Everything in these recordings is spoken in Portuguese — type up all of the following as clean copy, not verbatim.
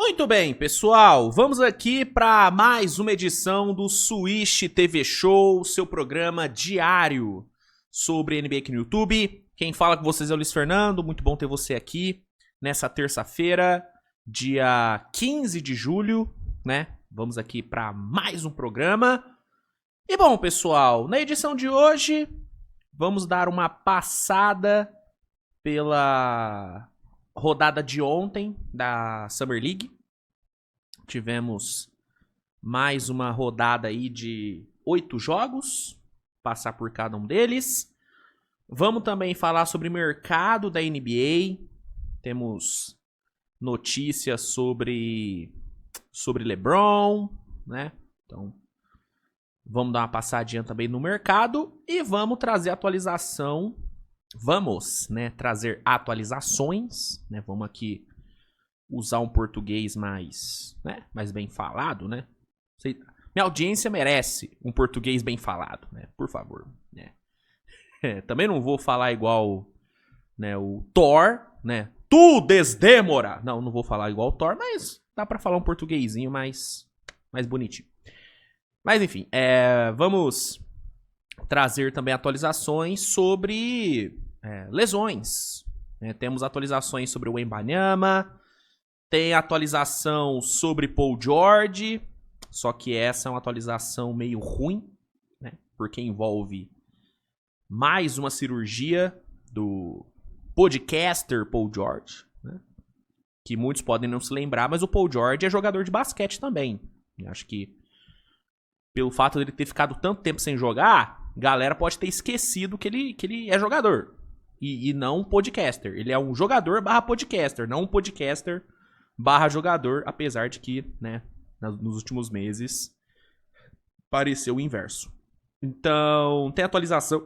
Muito bem, pessoal, vamos aqui para mais uma edição do Swish TV Show, seu programa diário sobre NBA aqui no YouTube. Quem fala com vocês é o Luiz Fernando, muito bom ter você aqui nessa terça-feira, dia 15 de julho, né? Vamos aqui para mais um programa. E bom, pessoal, na edição de hoje, vamos dar uma passada pela rodada de ontem da Summer League. Tivemos mais uma rodada aí de 8 jogos, passar por cada um deles. Vamos também falar sobre o mercado da NBA. Temos notícias sobre LeBron, né? Então, vamos dar uma passadinha também no mercado e vamos trazer atualização. Vamos, né, trazer atualizações, né? Vamos aqui usar um português mais, né, mais bem falado, né? Minha audiência merece um português bem falado, né? Por favor, né? Também não vou falar igual, né, o Thor, né? Tu desdemora. Não vou falar igual o Thor, mas dá pra falar um portuguesinho mais bonitinho. Mas enfim, vamos trazer também atualizações sobre lesões. Temos atualizações sobre o Wembanyama, tem atualização sobre Paul George, só que essa é uma atualização meio ruim, né? Porque envolve mais uma cirurgia do podcaster Paul George, né? Que muitos podem não se lembrar, mas o Paul George é jogador de basquete também. Eu acho que pelo fato dele ter ficado tanto tempo sem jogar, a galera pode ter esquecido que ele é jogador. E não um podcaster. Ele é um jogador barra podcaster, não um podcaster barra jogador, apesar de que, né, nos últimos meses pareceu o inverso. Então, tem atualização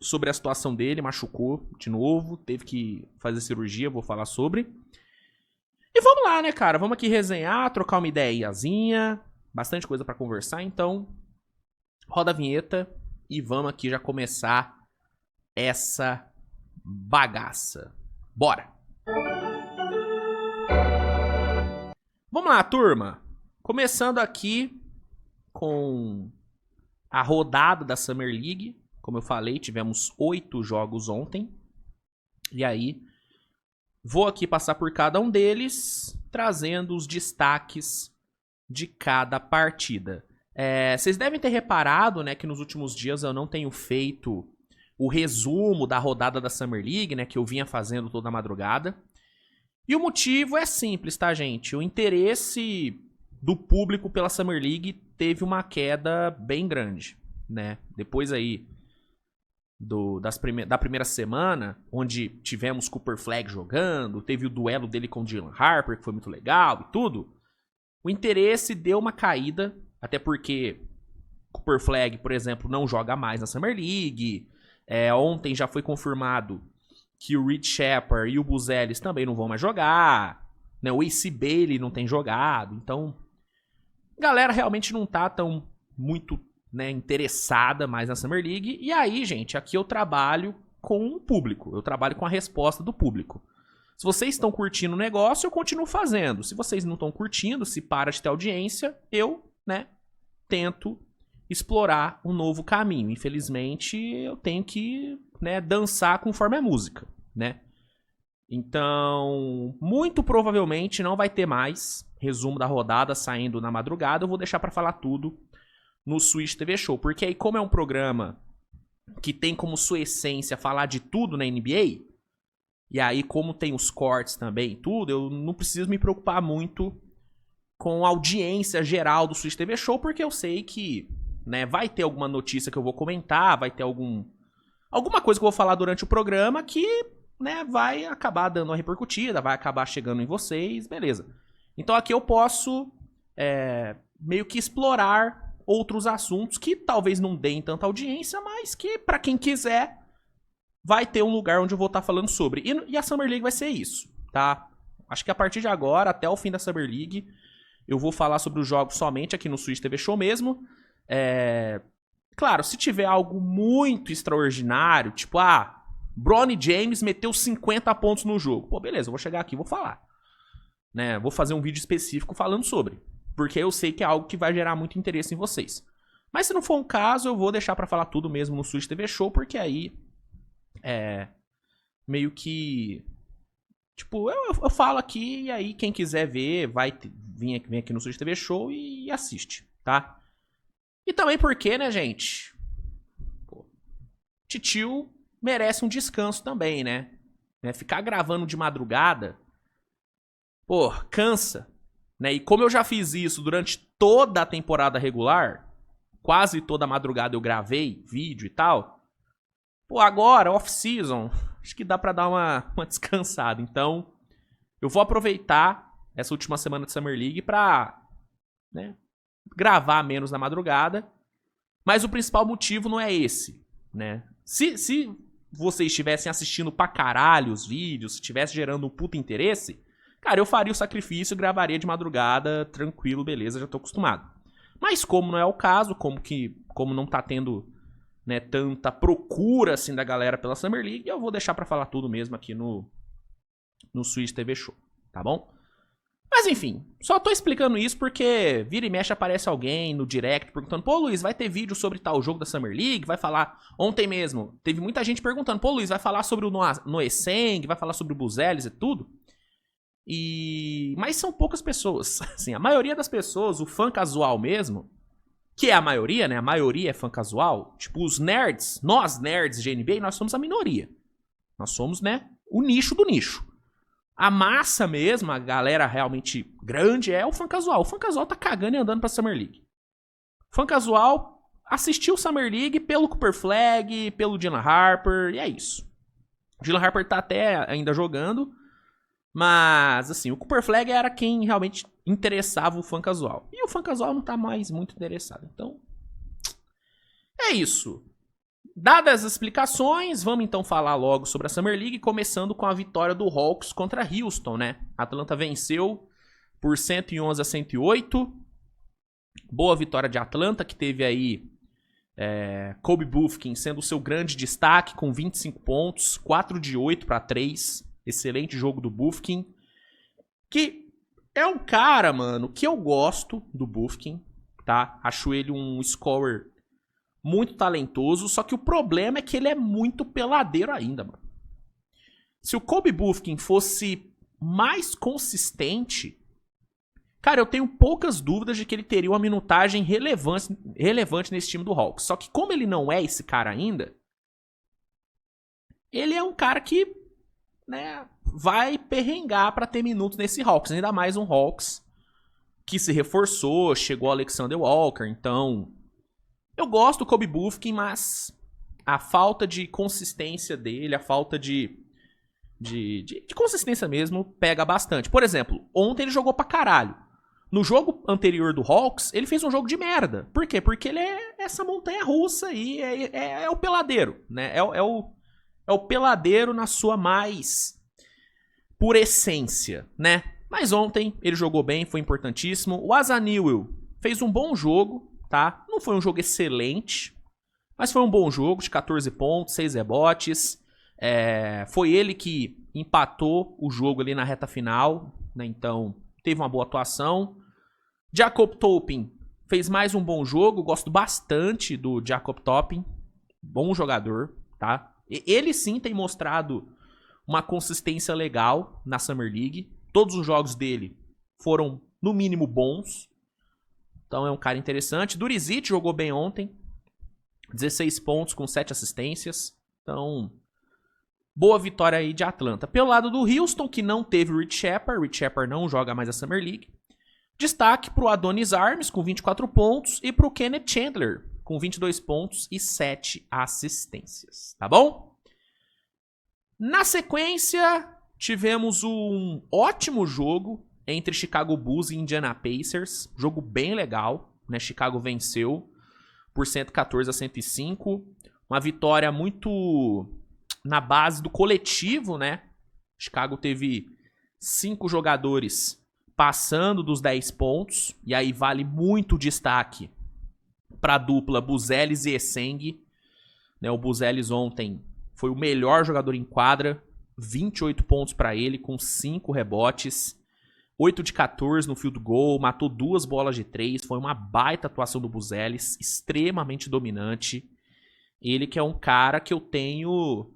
sobre a situação dele, machucou de novo, teve que fazer cirurgia, vou falar sobre. E vamos lá, né, cara? Vamos aqui resenhar, trocar uma ideiazinha, bastante coisa pra conversar, então roda a vinheta e vamos aqui já começar essa bagaça. Bora! Vamos lá, turma. Começando aqui com a rodada da Summer League. Como eu falei, tivemos 8 jogos ontem. E aí, vou aqui passar por cada um deles, trazendo os destaques de cada partida. Vocês devem ter reparado, né, que nos últimos dias eu não tenho feito o resumo da rodada da Summer League, né, que eu vinha fazendo toda a madrugada. E o motivo é simples, tá, gente? O interesse do público pela Summer League teve uma queda bem grande, né? Depois aí da primeira semana, onde tivemos Cooper Flag jogando, teve o duelo dele com o Dylan Harper, que foi muito legal e tudo, o interesse deu uma caída, até porque Cooper Flag, por exemplo, não joga mais na Summer League. Ontem já foi confirmado que o Reed Shepard e o Buzelis também não vão mais jogar, né? O AC Bailey não tem jogado, então a galera realmente não tá tão muito, né, interessada mais na Summer League. E aí, gente, aqui eu trabalho com o público, eu trabalho com a resposta do público. Se vocês estão curtindo o negócio, eu continuo fazendo. Se vocês não estão curtindo, se para de ter audiência, eu, né, tento explorar um novo caminho. Infelizmente, eu tenho que, né, dançar conforme a música, né? Então, muito provavelmente não vai ter mais resumo da rodada saindo na madrugada. Eu vou deixar pra falar tudo no Swish TV Show, porque aí, como é um programa que tem como sua essência falar de tudo na NBA, e aí como tem os cortes também e tudo, eu não preciso me preocupar muito com a audiência geral do Swish TV Show, porque eu sei que, né, vai ter alguma notícia que eu vou comentar, vai ter alguma coisa que eu vou falar durante o programa que, né, vai acabar dando uma repercutida, vai acabar chegando em vocês, beleza. Então aqui eu posso meio que explorar outros assuntos que talvez não deem tanta audiência, mas que pra quem quiser vai ter um lugar onde eu vou estar falando sobre. E a Summer League vai ser isso, tá? Acho que a partir de agora, até o fim da Summer League, eu vou falar sobre os jogos somente aqui no Swish TV Show mesmo. Claro, se tiver algo muito extraordinário, tipo, Bronny James meteu 50 pontos no jogo. Pô, beleza, eu vou chegar aqui e vou falar. né? Vou fazer um vídeo específico falando sobre. Porque eu sei que é algo que vai gerar muito interesse em vocês. Mas se não for um caso, eu vou deixar pra falar tudo mesmo no Switch TV Show, porque aí meio que... Tipo, eu falo aqui e aí quem quiser ver, vem aqui no Switch TV Show e assiste, tá? E também porque, né, gente? Pô, titio merece um descanso também, né? Ficar gravando de madrugada, pô, cansa. Né? E como eu já fiz isso durante toda a temporada regular, quase toda a madrugada eu gravei vídeo e tal, pô, agora, off-season, acho que dá pra dar uma descansada. Então, eu vou aproveitar essa última semana de Summer League pra, né, gravar menos na madrugada. Mas o principal motivo não é esse, né? Se vocês estivessem assistindo pra caralho os vídeos, se estivesse gerando um puta interesse, cara, eu faria o sacrifício e gravaria de madrugada, tranquilo, beleza, já tô acostumado. Mas como não é o caso, como não tá tendo, né, tanta procura assim da galera pela Summer League, eu vou deixar pra falar tudo mesmo aqui no Switch TV Show, tá bom? Mas enfim, só tô explicando isso porque vira e mexe aparece alguém no direct perguntando: pô, Luiz, vai ter vídeo sobre tal jogo da Summer League? Vai falar... Ontem mesmo, teve muita gente perguntando: pô, Luiz, vai falar sobre o Noeseng? Vai falar sobre o Buzelis e tudo? Mas são poucas pessoas. Assim, a maioria das pessoas, o fã casual mesmo, que é a maioria, né? A maioria é fã casual. Tipo, os nerds, nós nerds de NBA, nós somos a minoria. Nós somos, né, o nicho do nicho. A massa mesmo, a galera realmente grande é o fã casual. O fã casual tá cagando e andando pra Summer League. O fã casual assistiu Summer League pelo Cooper Flag, pelo Dylan Harper, e é isso. O Dylan Harper tá até ainda jogando, mas, assim, o Cooper Flag era quem realmente interessava o fã casual. E o fã casual não tá mais muito interessado. Então, é isso. Dadas as explicações, vamos então falar logo sobre a Summer League, começando com a vitória do Hawks contra Houston, né? A Atlanta venceu por 111-108. Boa vitória de Atlanta, que teve aí Kobe Bufkin sendo o seu grande destaque com 25 pontos, 4 de 8 para 3. Excelente jogo do Bufkin. Que é um cara, mano, que eu gosto do Bufkin, tá? Acho ele um scorer muito talentoso, só que o problema é que ele é muito peladeiro ainda, mano. Se o Kobe Bufkin fosse mais consistente, cara, eu tenho poucas dúvidas de que ele teria uma minutagem relevante nesse time do Hawks. Só que como ele não é esse cara ainda, ele é um cara que, né, vai perrengar pra ter minutos nesse Hawks. Ainda mais um Hawks que se reforçou, chegou o Alexander Walker, então... Eu gosto do Kobe Bufkin, mas a falta de consistência dele, a falta de consistência mesmo, pega bastante. Por exemplo, ontem ele jogou pra caralho. No jogo anterior do Hawks, ele fez um jogo de merda. Por quê? Porque ele é essa montanha russa e é o peladeiro, né? É o peladeiro na sua mais pura essência, né? Mas ontem ele jogou bem, foi importantíssimo. O Asa Newell fez um bom jogo, tá? Não foi um jogo excelente, mas foi um bom jogo, de 14 pontos, 6 rebotes. Foi ele que empatou o jogo ali na reta final, né? Então, teve uma boa atuação. Jacob Toppin fez mais um bom jogo, gosto bastante do Jacob Toppin, bom jogador, tá? Ele sim tem mostrado uma consistência legal na Summer League. Todos os jogos dele foram, no mínimo, bons. Então é um cara interessante. Durizit jogou bem ontem. 16 pontos com 7 assistências. Então, boa vitória aí de Atlanta. Pelo lado do Houston, que não teve o Rich Shepard. Rich Shepard não joga mais a Summer League. Destaque pro Adonis Arms com 24 pontos. E pro Kenneth Chandler com 22 pontos e 7 assistências. Tá bom? Na sequência, tivemos um ótimo jogo entre Chicago Bulls e Indiana Pacers. Jogo bem legal, né? Chicago venceu por 114-105. Uma vitória muito na base do coletivo, né? Chicago teve 5 jogadores passando dos 10 pontos. E aí vale muito destaque para a dupla Buzelis e Esseng. Né? O Buzelis ontem foi o melhor jogador em quadra. 28 pontos para ele, com 5 rebotes. 8 de 14 no field goal, matou 2 bolas de 3, foi uma baita atuação do Buzelis, extremamente dominante. Ele que é um cara que eu tenho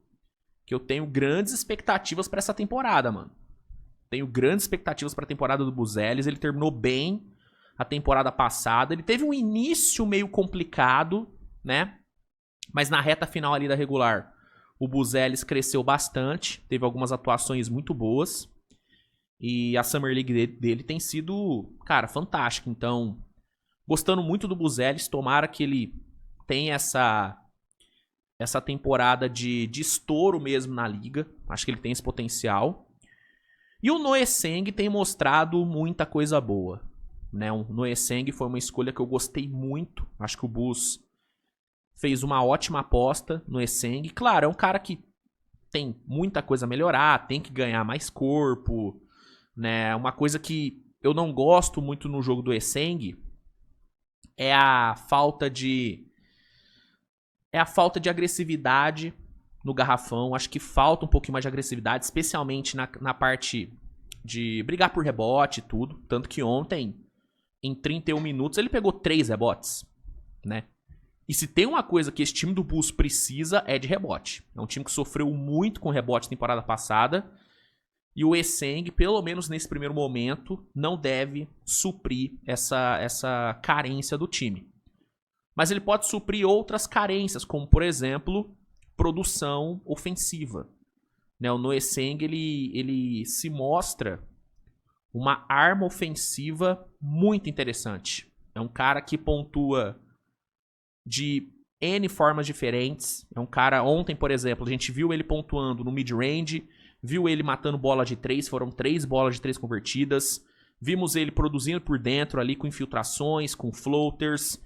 grandes expectativas para essa temporada, mano. Tenho grandes expectativas para a temporada do Buzelis, ele terminou bem a temporada passada, ele teve um início meio complicado, né? Mas na reta final ali da regular, o Buzelis cresceu bastante, teve algumas atuações muito boas. E a Summer League dele tem sido, cara, fantástica. Então, gostando muito do Buzelis, tomara que ele tenha essa temporada de estouro mesmo na liga. Acho que ele tem esse potencial. E o Noah Seng tem mostrado muita coisa boa, né? O Noah Seng foi uma escolha que eu gostei muito. Acho que o Bulls fez uma ótima aposta no Esseng. Claro, é um cara que tem muita coisa a melhorar, tem que ganhar mais corpo, né? Uma coisa que eu não gosto muito no jogo do Esseng é a falta de agressividade no garrafão. Acho que falta um pouquinho mais de agressividade, especialmente na parte de brigar por rebote e tudo. Tanto que ontem, em 31 minutos, ele pegou 3 rebotes, né? E se tem uma coisa que esse time do Bulls precisa é de rebote. É um time que sofreu muito com rebote na temporada passada. E o Esseng, pelo menos nesse primeiro momento, não deve suprir essa carência do time. Mas ele pode suprir outras carências, como, por exemplo, produção ofensiva. Né? O Noah Seng, ele se mostra uma arma ofensiva muito interessante. É um cara que pontua de N formas diferentes. É um cara, ontem, por exemplo, a gente viu ele pontuando no mid-range, viu ele matando bola de 3, foram 3 bolas de 3 convertidas. Vimos ele produzindo por dentro ali com infiltrações, com floaters.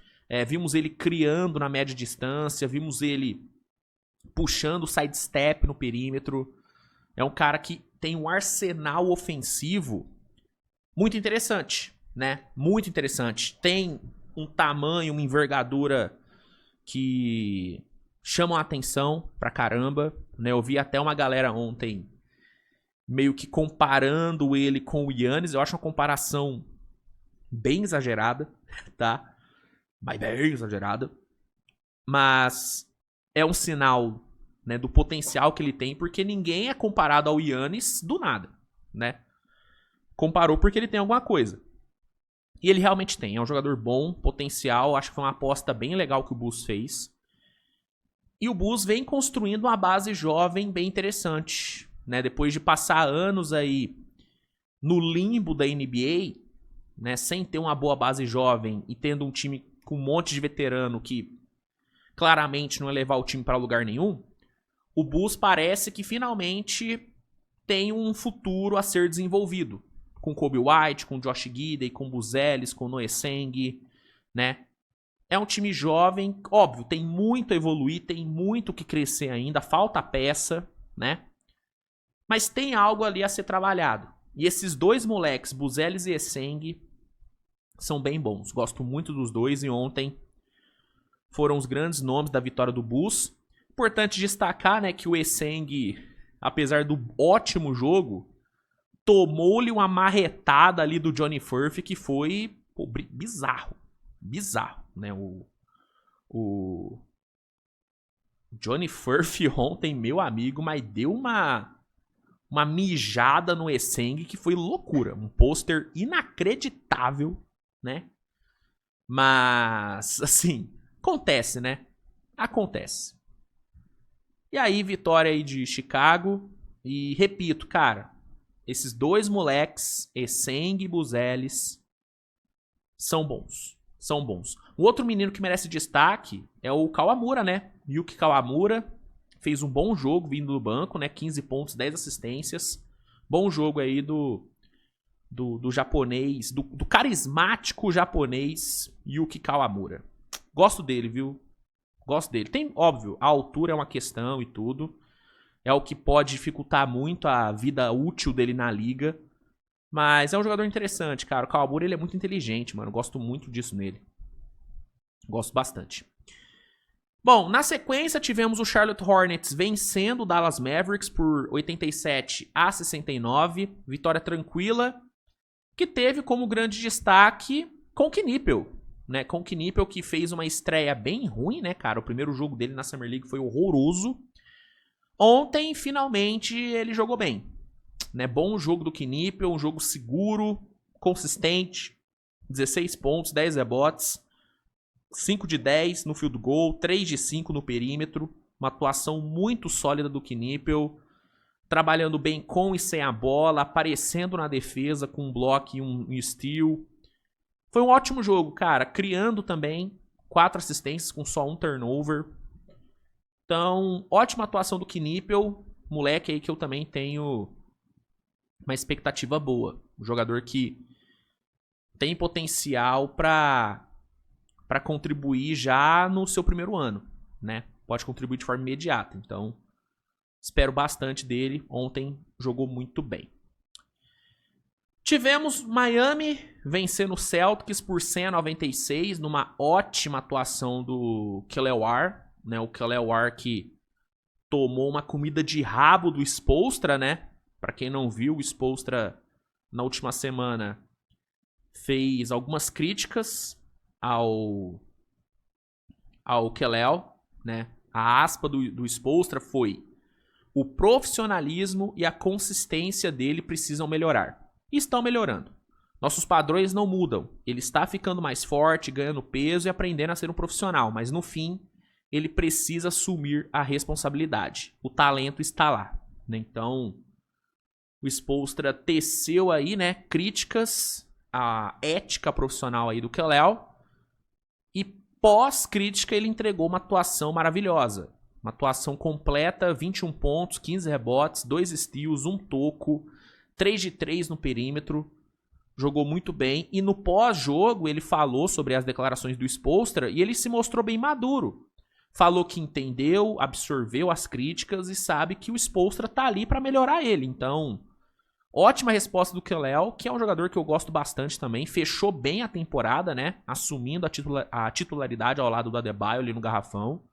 Vimos ele criando na média distância, vimos ele puxando sidestep no perímetro. É um cara que tem um arsenal ofensivo muito interessante, né? Muito interessante. Tem um tamanho, uma envergadura que chamam a atenção pra caramba, né? Eu vi até uma galera ontem meio que comparando ele com o Giannis. Eu acho uma comparação bem exagerada, tá? Mas bem exagerada. Mas é um sinal, né, do potencial que ele tem, porque ninguém é comparado ao Giannis do nada, né? Comparou porque ele tem alguma coisa. E ele realmente tem. É um jogador bom, potencial. Acho que foi uma aposta bem legal que o Bulls fez. E o Bulls vem construindo uma base jovem bem interessante, né? Depois de passar anos aí no limbo da NBA, né, sem ter uma boa base jovem e tendo um time com um monte de veterano que claramente não ia levar o time para lugar nenhum, o Bulls parece que finalmente tem um futuro a ser desenvolvido. Com Kobe White, com Josh Giddey, com Buzelis, com Noah Seng, né? É um time jovem, óbvio, tem muito a evoluir, tem muito que crescer ainda, falta peça, né? Mas tem algo ali a ser trabalhado. E esses dois moleques, Buzelis e Esseng, são bem bons. Gosto muito dos dois e ontem foram os grandes nomes da vitória do Bulls. Importante destacar, né, que o Esseng, apesar do ótimo jogo, tomou-lhe uma marretada ali do Johnny Furphy que foi bizarro. Bizarro, né? O Johnny Furphy ontem, meu amigo, mas deu uma mijada no Esseng que foi loucura. Um pôster inacreditável, né? Mas, assim, acontece, né? Acontece. E aí, vitória aí de Chicago. E repito, cara, esses dois moleques, Esseng e Buzelis, são bons. São bons. Um outro menino que merece destaque é o Kawamura, né? Yuki Kawamura fez um bom jogo vindo do banco, né? 15 pontos, 10 assistências. Bom jogo aí do japonês, do carismático japonês Yuki Kawamura. Gosto dele, viu? Gosto dele. Tem, óbvio, a altura é uma questão e tudo. É o que pode dificultar muito a vida útil dele na liga. Mas é um jogador interessante, cara. O Kawamura, ele é muito inteligente, mano. Gosto muito disso nele. Gosto bastante. Bom, na sequência tivemos o Charlotte Hornets vencendo o Dallas Mavericks por 87-69. Vitória tranquila. que teve como grande destaque Conk Knipel, né? Conk Knipel que fez uma estreia bem ruim, né, cara? O primeiro jogo dele na Summer League foi horroroso. Ontem, finalmente, ele jogou bem, né? Bom jogo do Knipel, um jogo seguro, consistente, 16 pontos, 10 rebotes, 5 de 10 no field goal, 3 de 5 no perímetro, uma atuação muito sólida do Knipel, trabalhando bem com e sem a bola, aparecendo na defesa com um bloco e um steal. Foi um ótimo jogo, cara, criando também 4 assistências com só um turnover. Então, ótima atuação do Knipel, moleque aí que eu também tenho uma expectativa boa. Um jogador que tem potencial para contribuir já no seu primeiro ano, né? Pode contribuir de forma imediata. Então, espero bastante dele. Ontem jogou muito bem. Tivemos Miami vencendo o Celtics por 100-96 numa ótima atuação do Kelewar, né? O Kelewar que tomou uma comida de rabo do Spoelstra, né? Para quem não viu, o Spoelstra na última semana fez algumas críticas ao Kelel, né? A aspa do Spoelstra foi: o profissionalismo e a consistência dele precisam melhorar. E estão melhorando. Nossos padrões não mudam. Ele está ficando mais forte, ganhando peso e aprendendo a ser um profissional. Mas no fim, ele precisa assumir a responsabilidade. O talento está lá, né? Então, o Spoelstra teceu aí, né, críticas à ética profissional aí do Kelel. E pós-crítica ele entregou uma atuação maravilhosa. Uma atuação completa, 21 pontos, 15 rebotes, 2 steals, 1 toco, 3 de 3 no perímetro. Jogou muito bem. E no pós-jogo ele falou sobre as declarações do Spoelstra e ele se mostrou bem maduro. Falou que entendeu, absorveu as críticas e sabe que o Spoelstra tá ali para melhorar ele. Então, ótima resposta do Kelel, que é um jogador que eu gosto bastante também. Fechou bem a temporada, né? Assumindo a titularidade ao lado do Adebayo ali no garrafão.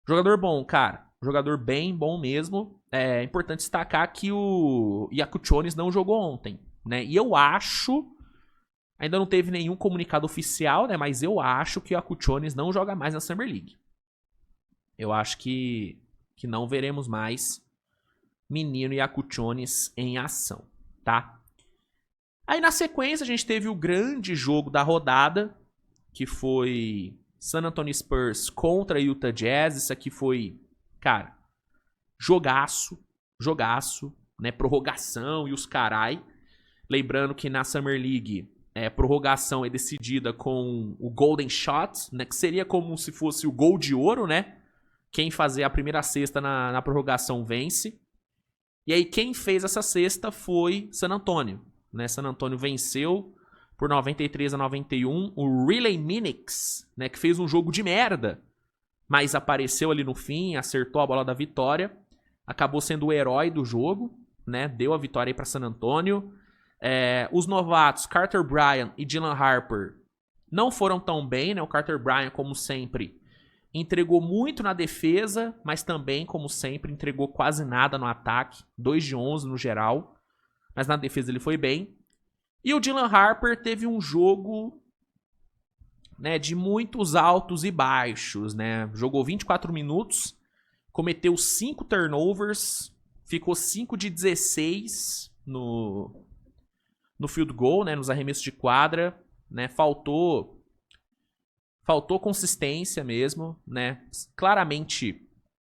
Jogador bom, cara. Jogador bem bom mesmo. É importante destacar que o Iacuchonis não jogou ontem, né? E eu acho... Ainda não teve nenhum comunicado oficial, né? Mas eu acho que o Iacuchonis não joga mais na Summer League. Eu acho que não veremos mais menino Iacuchonis em ação, tá? Aí na sequência a gente teve o grande jogo da rodada, que foi San Antonio Spurs contra Utah Jazz. Isso aqui foi, cara, jogaço, né? Prorrogação e os carai. Lembrando que na Summer League, prorrogação é decidida com o Golden Shot, né? Que seria como se fosse o gol de ouro, né? Quem fazer a primeira cesta na prorrogação vence. E aí quem fez essa cesta foi San Antonio, né? San Antonio venceu por 93-91 o Relay Minix, né? Que fez um jogo de merda, mas apareceu ali no fim, acertou a bola da vitória. Acabou sendo o herói do jogo, né? Deu a vitória aí para San Antonio. Os novatos Carter Bryant e Dylan Harper não foram tão bem, né? O Carter Bryant, como sempre, entregou muito na defesa, mas também, como sempre, entregou quase nada no ataque. 2 de 11 no geral, mas na defesa ele foi bem. E o Dylan Harper teve um jogo, né, de muitos altos e baixos, né? Jogou 24 minutos, cometeu 5 turnovers, ficou 5 de 16 no field goal, né, nos arremessos de quadra, né? Faltou consistência mesmo, né? Claramente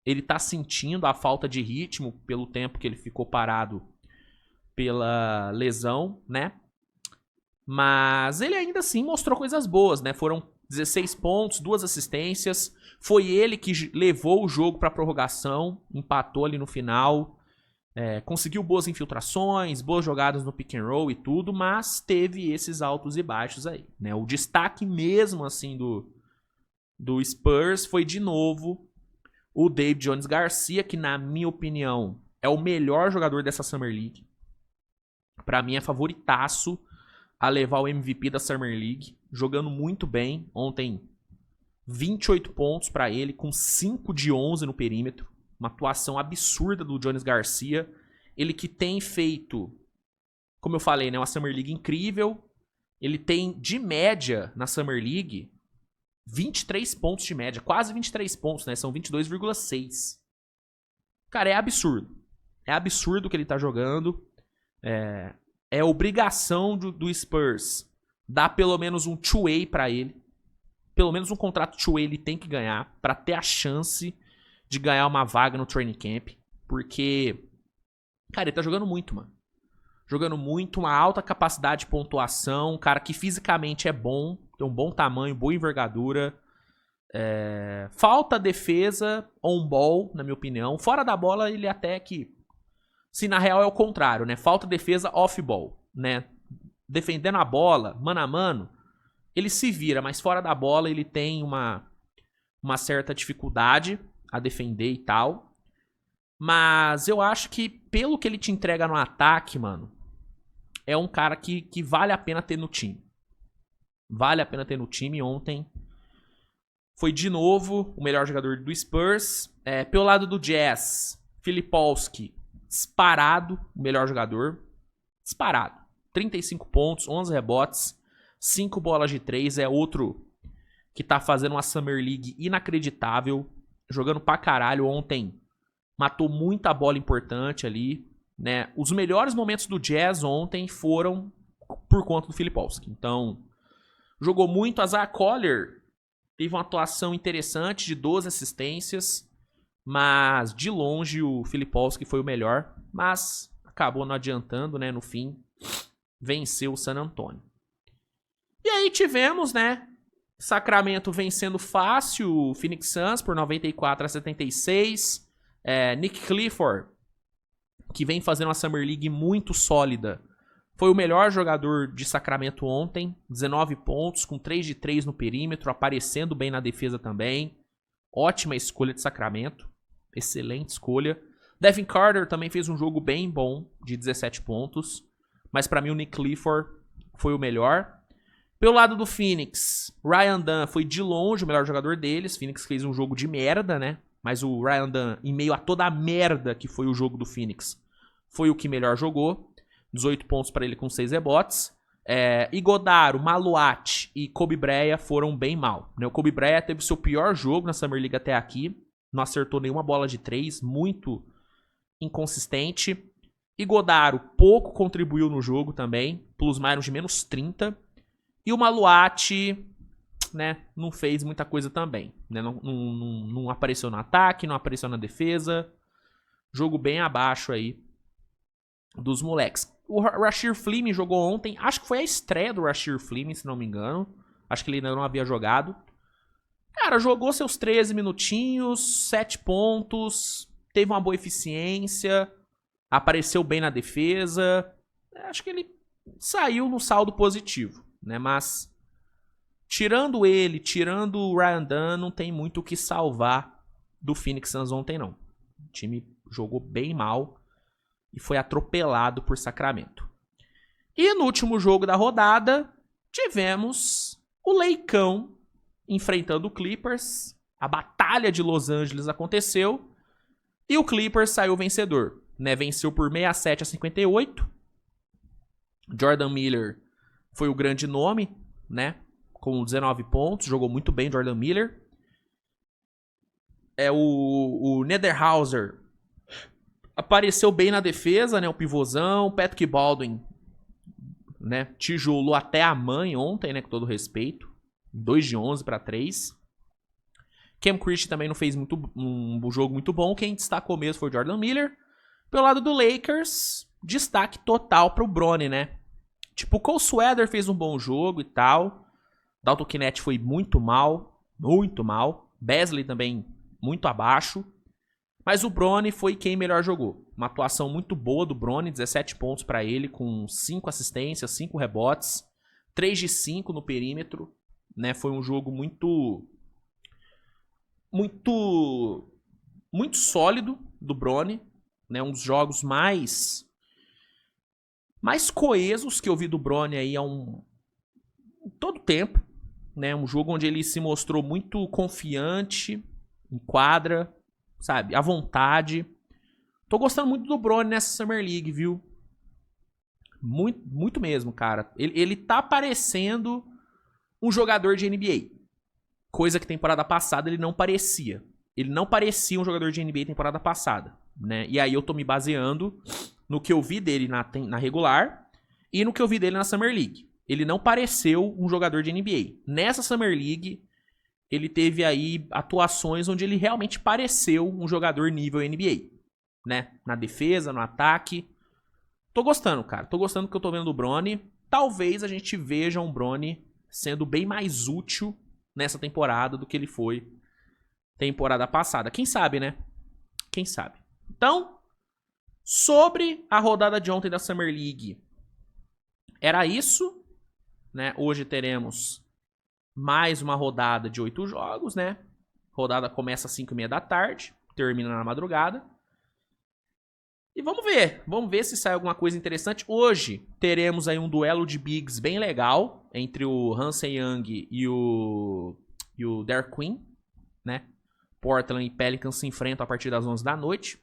ele tá sentindo a falta de ritmo pelo tempo que ele ficou parado pela lesão, né? Mas ele ainda assim mostrou coisas boas, né? Foram 16 pontos, 2 assistências. Foi ele que levou o jogo para prorrogação, empatou ali no final. Conseguiu boas infiltrações, boas jogadas no pick and roll e tudo, mas teve esses altos e baixos aí, né? O destaque mesmo assim do Spurs foi de novo o David Jones Garcia, que na minha opinião é o melhor jogador dessa Summer League. Pra mim é favoritaço a levar o MVP da Summer League, jogando muito bem. Ontem 28 pontos pra ele, com 5 de 11 no perímetro. Uma atuação absurda do Jones Garcia. Ele que tem feito como eu falei, né, uma Summer League incrível. Ele tem, de média, na Summer League, 23 pontos de média. Quase 23 pontos, né? São 22,6. Cara, é absurdo. É absurdo o que ele tá jogando. É obrigação do Spurs dar pelo menos um two-way pra ele. Pelo menos um contrato two-way ele tem que ganhar pra ter a chance de ganhar uma vaga no training camp. Porque, cara, ele tá jogando muito, mano. Jogando muito, uma alta capacidade de pontuação. Um cara que fisicamente é bom, tem um bom tamanho, boa envergadura. Falta defesa on-ball, na minha opinião. Fora da bola, ele até que... Se na real é o contrário, né? Falta defesa off-ball, né? Defendendo a bola, mano a mano, ele se vira. Mas fora da bola, ele tem uma certa dificuldade a defender e tal. Mas eu acho que pelo que ele te entrega no ataque, mano, é um cara que vale a pena ter no time. Vale a pena ter no time. Ontem foi de novo o melhor jogador do Spurs. Pelo lado do Jazz, Filipowski, disparado o melhor jogador. Disparado. 35 pontos, 11 rebotes, 5 bolas de 3. É outro que tá fazendo uma Summer League inacreditável. Jogando pra caralho. Ontem matou muita bola importante ali, né? Os melhores momentos do Jazz ontem foram por conta do Filipowski. Então, jogou muito. A Zach Collier teve uma atuação interessante de 12 assistências, mas de longe o Filipowski foi o melhor, mas acabou não adiantando, né? No fim, venceu o San Antonio. E aí tivemos, né? Sacramento vencendo fácil o Phoenix Suns por 94-76. Nick Clifford, que vem fazendo uma Summer League muito sólida, foi o melhor jogador de Sacramento ontem. 19 pontos, com 3 de 3 no perímetro, aparecendo bem na defesa também. Ótima escolha de Sacramento. Excelente escolha. Devin Carter também fez um jogo bem bom, de 17 pontos. Mas pra mim o Nick Clifford foi o melhor. Pelo lado do Phoenix, Ryan Dunn foi de longe o melhor jogador deles. Phoenix fez um jogo de merda, né? Mas o Ryan Dunn, em meio a toda a merda que foi o jogo do Phoenix, foi o que melhor jogou. 18 pontos para ele com 6 rebotes. Igodaro, Maluat e Kobe Bryant foram bem mal, né? O Kobe Bryant teve o seu pior jogo na Summer League até aqui. Não acertou nenhuma bola de 3. Muito inconsistente. Igodaro pouco contribuiu no jogo também. Plus-minus de menos 30. E o Maluat, né, não fez muita coisa também, né? Não apareceu no ataque, não apareceu na defesa. Jogo bem abaixo aí dos moleques. O Rasheed Fleming jogou ontem. Acho que foi a estreia do Rasheed Fleming, se não me engano. Acho que ele ainda não havia jogado. Cara, jogou seus 13 minutinhos, 7 pontos, teve uma boa eficiência, apareceu bem na defesa. Acho que ele saiu no saldo positivo, né? Mas tirando ele, tirando o Ryan Dunn, não tem muito o que salvar do Phoenix Suns ontem, não. O time jogou bem mal e foi atropelado por Sacramento. E no último jogo da rodada, tivemos o Leicão enfrentando o Clippers. A batalha de Los Angeles aconteceu e o Clippers saiu vencedor, né? Venceu por 67-58. Jordan Miller foi o grande nome, né? Com 19 pontos, jogou muito bem Jordan Miller. O Niederhauser apareceu bem na defesa, né? O pivôzão. Patrick Baldwin, né? Tijolou até a mãe ontem, né? Com todo respeito. 2 de 11 para 3. Cam Christie também não fez um jogo muito bom. Quem destacou mesmo foi o Jordan Miller. Pelo lado do Lakers, destaque total pro Bronny, né? Tipo, o Cole Sweater fez um bom jogo e tal. Dalton Knecht foi muito mal. Muito mal. Beasley também muito abaixo. Mas o Bronny foi quem melhor jogou. Uma atuação muito boa do Bronny. 17 pontos pra ele, com 5 assistências, 5 rebotes. 3 de 5 no perímetro. Né? Foi um jogo muito sólido do Bronny. Né? Um dos jogos mais coesos que eu vi do Bronny aí todo tempo. Né? Um jogo onde ele se mostrou muito confiante em quadra, sabe? À vontade. Tô gostando muito do Bronny nessa Summer League, viu? Muito, muito mesmo, cara. Ele tá parecendo um jogador de NBA. Coisa que temporada passada ele não parecia. Ele não parecia um jogador de NBA temporada passada, né? E aí eu tô me baseando no que eu vi dele na regular e no que eu vi dele na Summer League. Ele não pareceu um jogador de NBA. Nessa Summer League, ele teve aí atuações onde ele realmente pareceu um jogador nível NBA, né? Na defesa, no ataque. Tô gostando, cara. Tô gostando do que eu tô vendo do Bronny. Talvez a gente veja um Bronny sendo bem mais útil nessa temporada do que ele foi temporada passada. Quem sabe, né? Quem sabe. Então, sobre a rodada de ontem da Summer League, era isso, né? Hoje teremos mais uma rodada de 8 jogos, né? Rodada começa às 5h30 da tarde, termina na madrugada. E vamos ver se sai alguma coisa interessante. Hoje teremos aí um duelo de bigs bem legal entre o Hansen Young e o Derek Queen, né? Portland e Pelicans se enfrentam a partir das 11 da noite.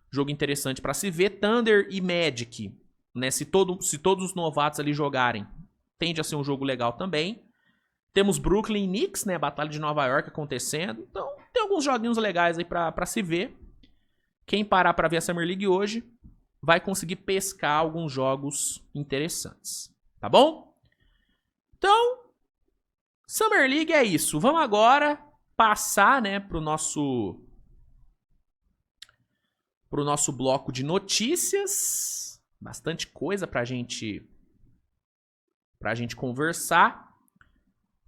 Jogo interessante para se ver. Thunder e Magic, né? Se todos os novatos ali jogarem, tende a ser um jogo legal também. Temos Brooklyn e Knicks, né? Batalha de Nova York acontecendo. Então, tem alguns joguinhos legais aí para se ver. Quem parar para ver a Summer League hoje vai conseguir pescar alguns jogos interessantes. Tá bom? Então, Summer League é isso. Vamos agora passar, né, pro nosso bloco de notícias. Bastante coisa pra gente conversar.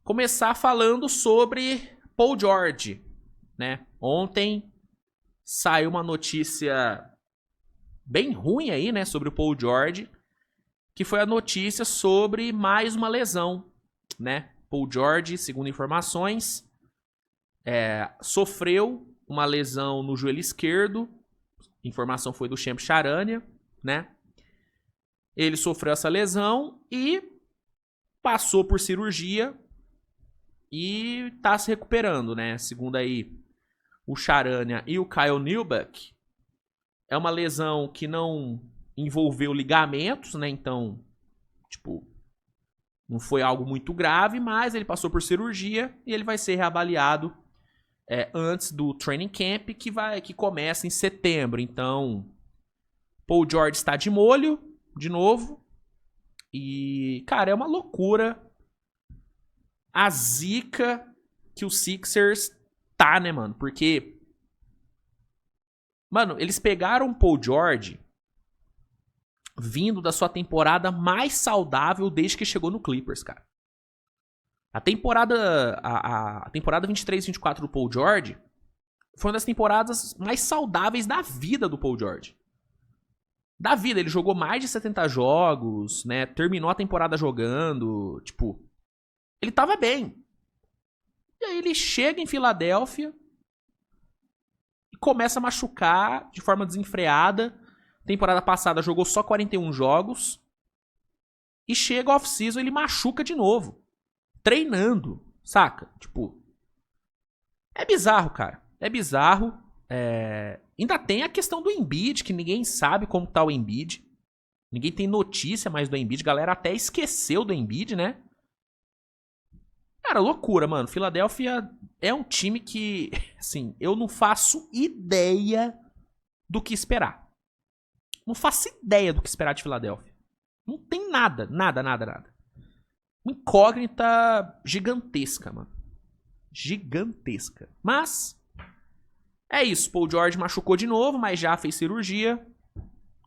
Começar falando sobre Paul George, né? Ontem saiu uma notícia bem ruim aí, né, sobre o Paul George, que foi a notícia sobre mais uma lesão, né? Paul George, segundo informações, sofreu uma lesão no joelho esquerdo. A informação foi do Shams Charania, né? Ele sofreu essa lesão e passou por cirurgia e tá se recuperando, né? Segundo aí o Charania e o Kyle Neubeck, é uma lesão que não envolveu ligamentos, né? Então, tipo, não foi algo muito grave, mas ele passou por cirurgia e ele vai ser reavaliado antes do training camp que começa em setembro. Então, Paul George está de molho de novo e, cara, é uma loucura a zica que o Sixers tá, né, mano? Porque, mano, eles pegaram o Paul George vindo da sua temporada mais saudável desde que chegou no Clippers, cara. A temporada 23-24 do Paul George foi uma das temporadas mais saudáveis da vida do Paul George. Da vida, ele jogou mais de 70 jogos, né? Terminou a temporada jogando, tipo, ele tava bem. E aí ele chega em Filadélfia e começa a machucar de forma desenfreada. Temporada passada jogou só 41 jogos. E chega off-season e ele machuca de novo. Treinando, saca? Tipo, é bizarro, cara. É bizarro. Ainda tem a questão do Embiid, que ninguém sabe como tá o Embiid. Ninguém tem notícia mais do Embiid. A galera até esqueceu do Embiid, né? Cara, loucura, mano. Filadélfia é um time que, assim, eu não faço ideia do que esperar. Não faço ideia do que esperar de Filadélfia. Não tem nada. Uma incógnita gigantesca, mano. Gigantesca. Mas, é isso. Paul George machucou de novo, mas já fez cirurgia.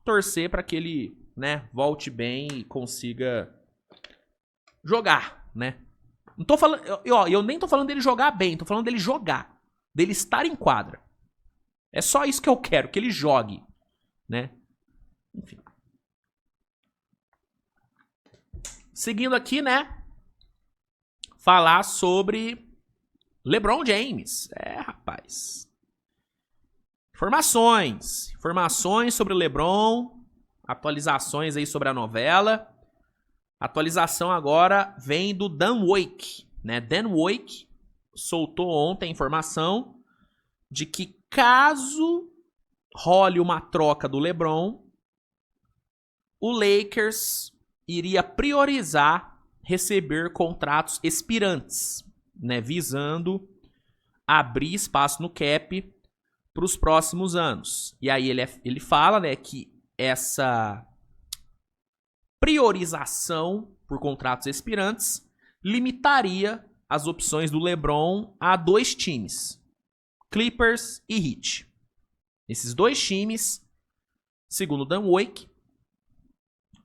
Torcer pra que ele, né, volte bem e consiga jogar, né? Não tô falando, eu nem tô falando dele jogar bem, tô falando dele jogar. Dele estar em quadra. É só isso que eu quero, que ele jogue, né? Enfim. Seguindo aqui, né? Falar sobre LeBron James. Rapaz. Informações sobre o LeBron. Atualizações aí sobre a novela. Atualização agora vem do Dan Wake, né? Dan Wake soltou ontem a informação de que caso role uma troca do LeBron, o Lakers iria priorizar receber contratos expirantes, né, visando abrir espaço no cap para os próximos anos. E aí ele fala, né, que essa priorização por contratos expirantes limitaria as opções do LeBron a 2 times, Clippers e Heat. Esses 2 times, segundo Dan Wake,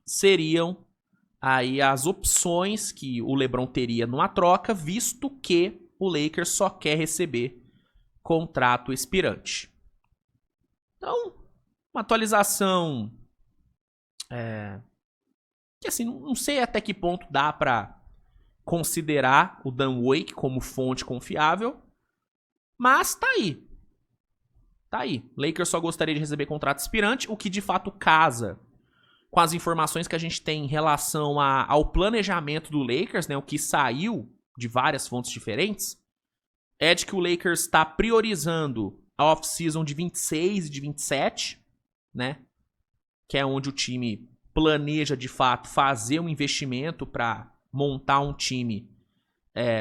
seriam aí as opções que o LeBron teria numa troca, visto que o Lakers só quer receber contrato expirante. Então, uma atualização que assim, não sei até que ponto dá pra considerar o Dan Wake como fonte confiável, mas tá aí. Tá aí. Lakers só gostaria de receber contrato expirante, o que de fato casa com as informações que a gente tem em relação ao planejamento do Lakers, né, o que saiu de várias fontes diferentes, é de que o Lakers está priorizando a off-season de 26 e de 27, né, que é onde o time planeja de fato fazer um investimento para montar um time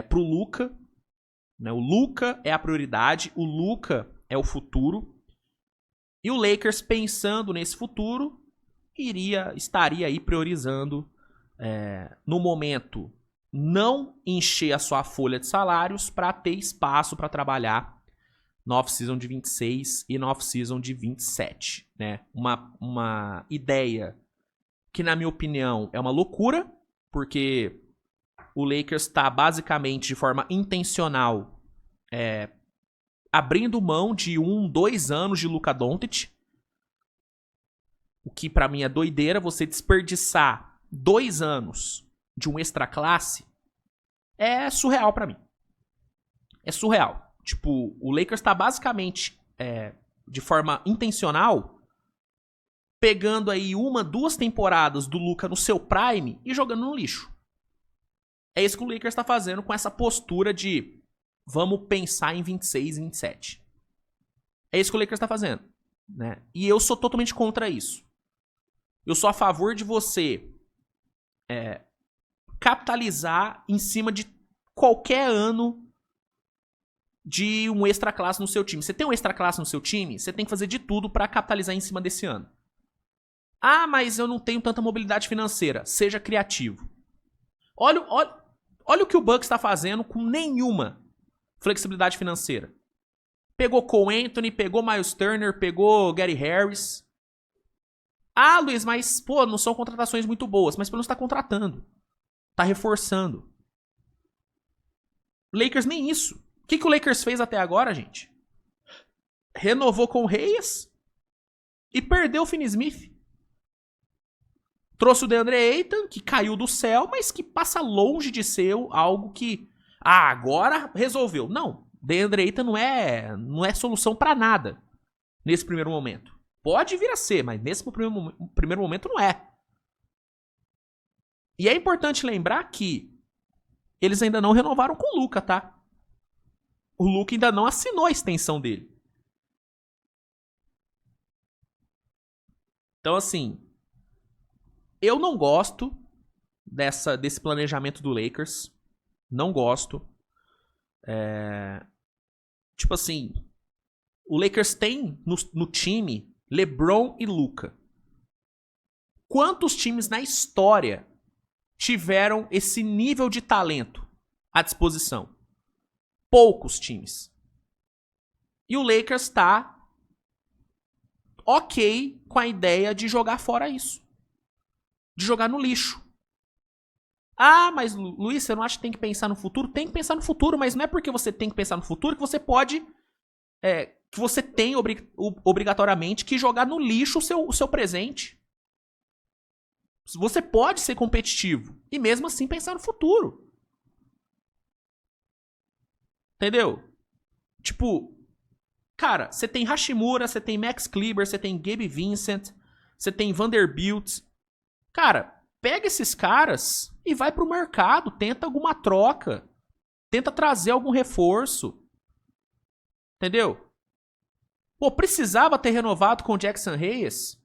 pro Luka. Né, o Luka é a prioridade, o Luka é o futuro. E o Lakers, pensando nesse futuro, estaria aí priorizando, no momento, não encher a sua folha de salários para ter espaço para trabalhar no off-season de 26 e no off-season de 27. Né? Uma ideia que, na minha opinião, é uma loucura, porque o Lakers está basicamente, de forma intencional, abrindo mão de 2 anos de Luka Doncic. O que pra mim é doideira, você desperdiçar 2 anos de um extra classe é surreal pra mim. É surreal. Tipo, o Lakers tá basicamente, de forma intencional, pegando aí 2 temporadas do Luka no seu prime e jogando no lixo. É isso que o Lakers tá fazendo com essa postura de vamos pensar em 26 e 27. É isso que o Lakers tá fazendo. Né? E eu sou totalmente contra isso. Eu sou a favor de você capitalizar em cima de qualquer ano de um extra classe no seu time. Você tem um extra classe no seu time, você tem que fazer de tudo para capitalizar em cima desse ano. Ah, mas eu não tenho tanta mobilidade financeira. Seja criativo. Olha o que o Bucks está fazendo com nenhuma flexibilidade financeira. Pegou Cole Anthony, pegou Miles Turner, pegou Gary Harris. Ah, Luiz, mas, pô, não são contratações muito boas. Mas pelo menos tá contratando. Tá reforçando. Lakers nem isso. O que o Lakers fez até agora, gente? Renovou com o Reyes e perdeu o Finney Smith. Trouxe o DeAndre Ayton, que caiu do céu, mas que passa longe de ser algo que... Ah, agora resolveu. Não, DeAndre Ayton não é solução pra nada nesse primeiro momento. Pode vir a ser, mas nesse primeiro momento não é. E é importante lembrar que eles ainda não renovaram com o Luka, tá? O Luka ainda não assinou a extensão dele. Então, assim, eu não gosto desse planejamento do Lakers. Não gosto. Tipo assim, o Lakers tem no time LeBron e Luka. Quantos times na história tiveram esse nível de talento à disposição? Poucos times. E o Lakers tá ok com a ideia de jogar fora isso. De jogar no lixo. Ah, mas Luiz, você não acha que tem que pensar no futuro? Tem que pensar no futuro, mas não é porque você tem que pensar no futuro que você pode... que você tem obrigatoriamente que jogar no lixo o seu presente. Você pode ser competitivo e mesmo assim pensar no futuro. Entendeu? Tipo, cara, você tem Hashimura, você tem Max Kleber, você tem Gabe Vincent, você tem Vanderbilt. Cara, pega esses caras e vai pro mercado, tenta alguma troca, tenta trazer algum reforço. Entendeu? Pô, precisava ter renovado com o Jackson Reyes?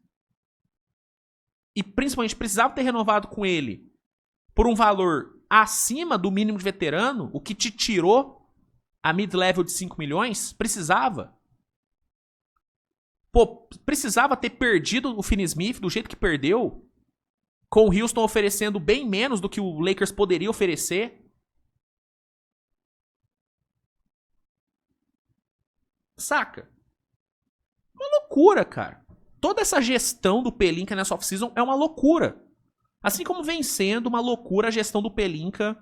e principalmente precisava ter renovado com ele por um valor acima do mínimo de veterano, o que te tirou a mid-level de 5 milhões, precisava. Pô, precisava ter perdido o Finney Smith do jeito que perdeu, com o Houston oferecendo bem menos do que o Lakers poderia oferecer. Saca? Uma loucura, cara. Toda essa gestão do Pelinka nessa off-season é uma loucura. Assim como vem sendo uma loucura a gestão do Pelinka,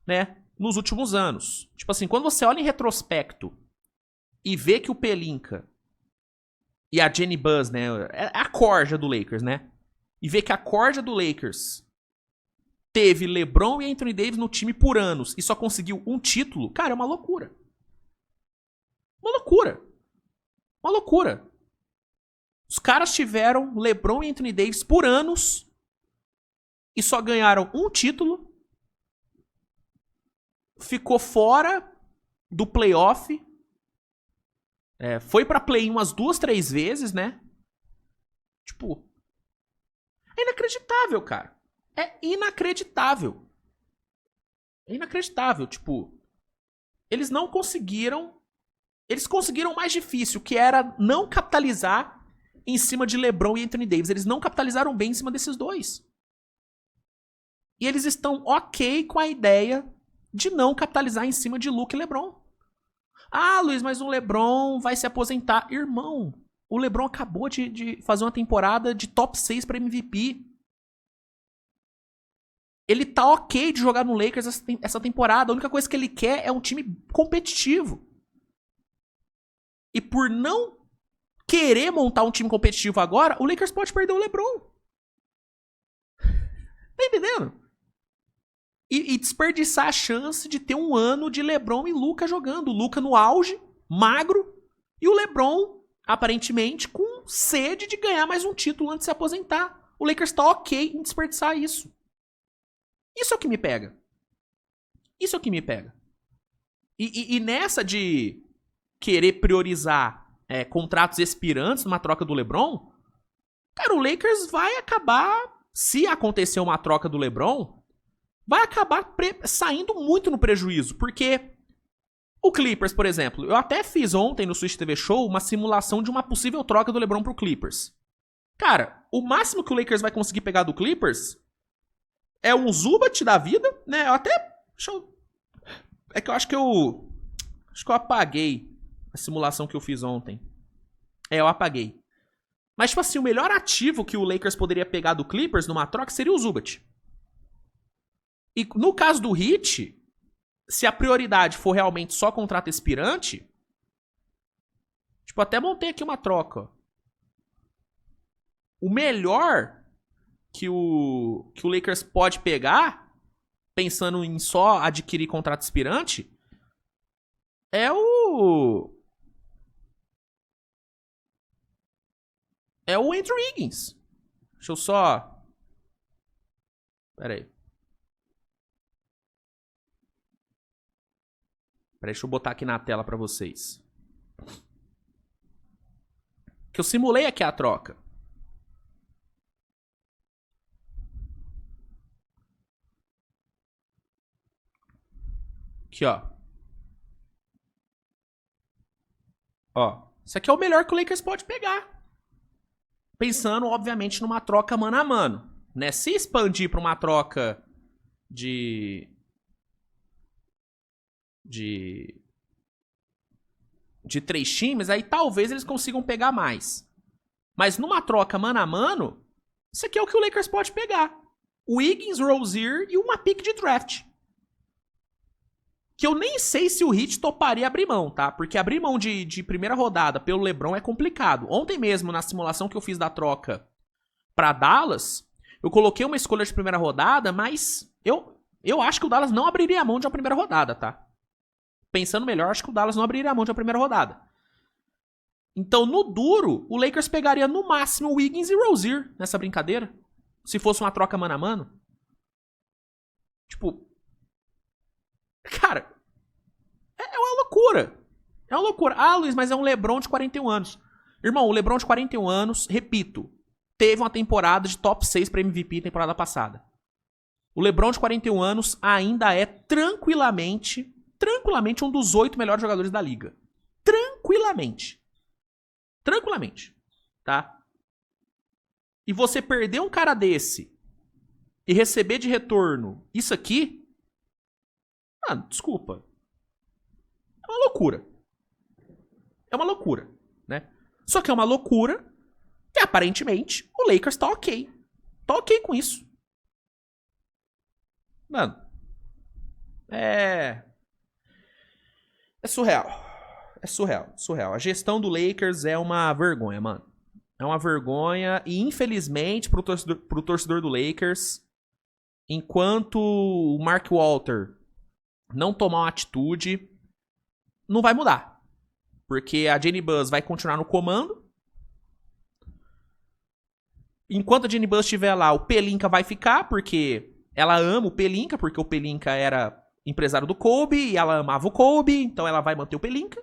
né, nos últimos anos. Tipo assim, quando você olha em retrospecto e vê que o Pelinka e a Jenny Buzz, né, é a corja do Lakers, né, e vê que a corja do Lakers teve LeBron e Anthony Davis no time por anos e só conseguiu um título, cara, é uma loucura. Uma loucura. Uma loucura. Os caras tiveram LeBron e Anthony Davis por anos e só ganharam um título. Ficou fora do playoff. Foi pra play-in umas 2, 3 vezes, né? Tipo, é inacreditável, cara. É inacreditável. É inacreditável, tipo, eles não conseguiram. Eles conseguiram o mais difícil, que era não capitalizar em cima de LeBron e Anthony Davis. Eles não capitalizaram bem em cima desses dois. E eles estão ok com a ideia de não capitalizar em cima de Luka e LeBron. Ah, Luiz, mas o LeBron vai se aposentar. Irmão, o LeBron acabou de fazer uma temporada de top 6 para MVP. Ele tá ok de jogar no Lakers essa temporada. A única coisa que ele quer é um time competitivo. E por não querer montar um time competitivo agora, o Lakers pode perder o LeBron. Tá entendendo? E desperdiçar a chance de ter um ano de LeBron e Luka jogando. O Luka no auge, magro, e o LeBron, aparentemente, com sede de ganhar mais um título antes de se aposentar. O Lakers tá ok em desperdiçar isso. Isso é o que me pega. Isso é o que me pega. E nessa de querer priorizar contratos expirantes numa troca do LeBron, cara, o Lakers vai acabar, se acontecer uma troca do LeBron, vai acabar saindo muito no prejuízo, porque o Clippers, por exemplo, eu até fiz ontem no Switch TV Show uma simulação de uma possível troca do LeBron pro Clippers. Cara, o máximo que o Lakers vai conseguir pegar do Clippers é um Zubat da vida, né? Eu até... É que eu acho que eu apaguei a simulação que eu fiz ontem. Eu apaguei. Mas, tipo assim, o melhor ativo que o Lakers poderia pegar do Clippers numa troca seria o Zubat. E no caso do Heat, se a prioridade for realmente só contrato expirante, tipo, até montei aqui uma troca. O melhor que o Lakers pode pegar, pensando em só adquirir contrato expirante, é o Andrew Wiggins. Deixa eu só... Pera aí. Deixa eu botar aqui na tela pra vocês. Que eu simulei aqui a troca. Aqui, ó. Ó. Isso aqui é o melhor que o Lakers pode pegar. Pensando, obviamente, numa troca mano a mano. Né? Se expandir pra uma troca de 3 times, aí talvez eles consigam pegar mais. Mas numa troca mano a mano, isso aqui é o que o Lakers pode pegar. Wiggins, Rozier e uma pick de draft. Que eu nem sei se o Heat toparia abrir mão, tá? Porque abrir mão de primeira rodada pelo LeBron é complicado. Ontem mesmo, na simulação que eu fiz da troca pra Dallas, eu coloquei uma escolha de primeira rodada, mas eu acho que o Dallas não abriria a mão de uma primeira rodada, tá? Pensando melhor, acho que o Dallas não abriria a mão de uma primeira rodada. Então, no duro, o Lakers pegaria no máximo Wiggins e Rozier nessa brincadeira. Se fosse uma troca mano a mano. Tipo... Cara, é uma loucura. É uma loucura. Ah, Luiz, mas é um LeBron de 41 anos. Irmão, o LeBron de 41 anos, repito, teve uma temporada de top 6 para MVP temporada passada. O LeBron de 41 anos ainda é tranquilamente um dos 8 melhores jogadores da liga. Tranquilamente, tá? E você perder um cara desse e receber de retorno isso aqui, mano, desculpa. É uma loucura. É uma loucura, né? Só que é uma loucura que aparentemente o Lakers tá ok. Tá ok com isso. Mano, é surreal. É surreal. A gestão do Lakers é uma vergonha, mano. É uma vergonha e infelizmente pro torcedor do Lakers, enquanto o Mark Walter não tomar uma atitude, não vai mudar. Porque a Jeanie Buss vai continuar no comando. Enquanto a Jeanie Buss estiver lá, o Pelinka vai ficar, porque ela ama o Pelinka, porque o Pelinka era empresário do Kobe, e ela amava o Kobe, então ela vai manter o Pelinka.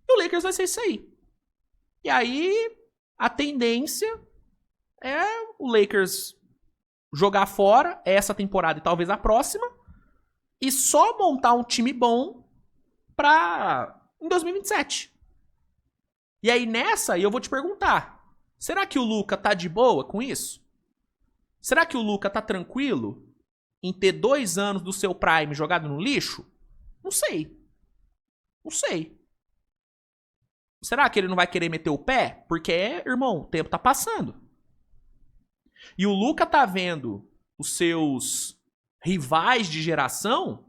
E o Lakers vai ser isso aí. E aí, a tendência é o Lakers jogar fora essa temporada e talvez a próxima, e só montar um time bom em 2027. E aí nessa, eu vou te perguntar, será que o Luka tá de boa com isso? Será que o Luka tá tranquilo em ter 2 anos do seu prime jogado no lixo? Não sei. Será que ele não vai querer meter o pé? Porque, irmão, o tempo tá passando. E o Luka tá vendo os seus rivais de geração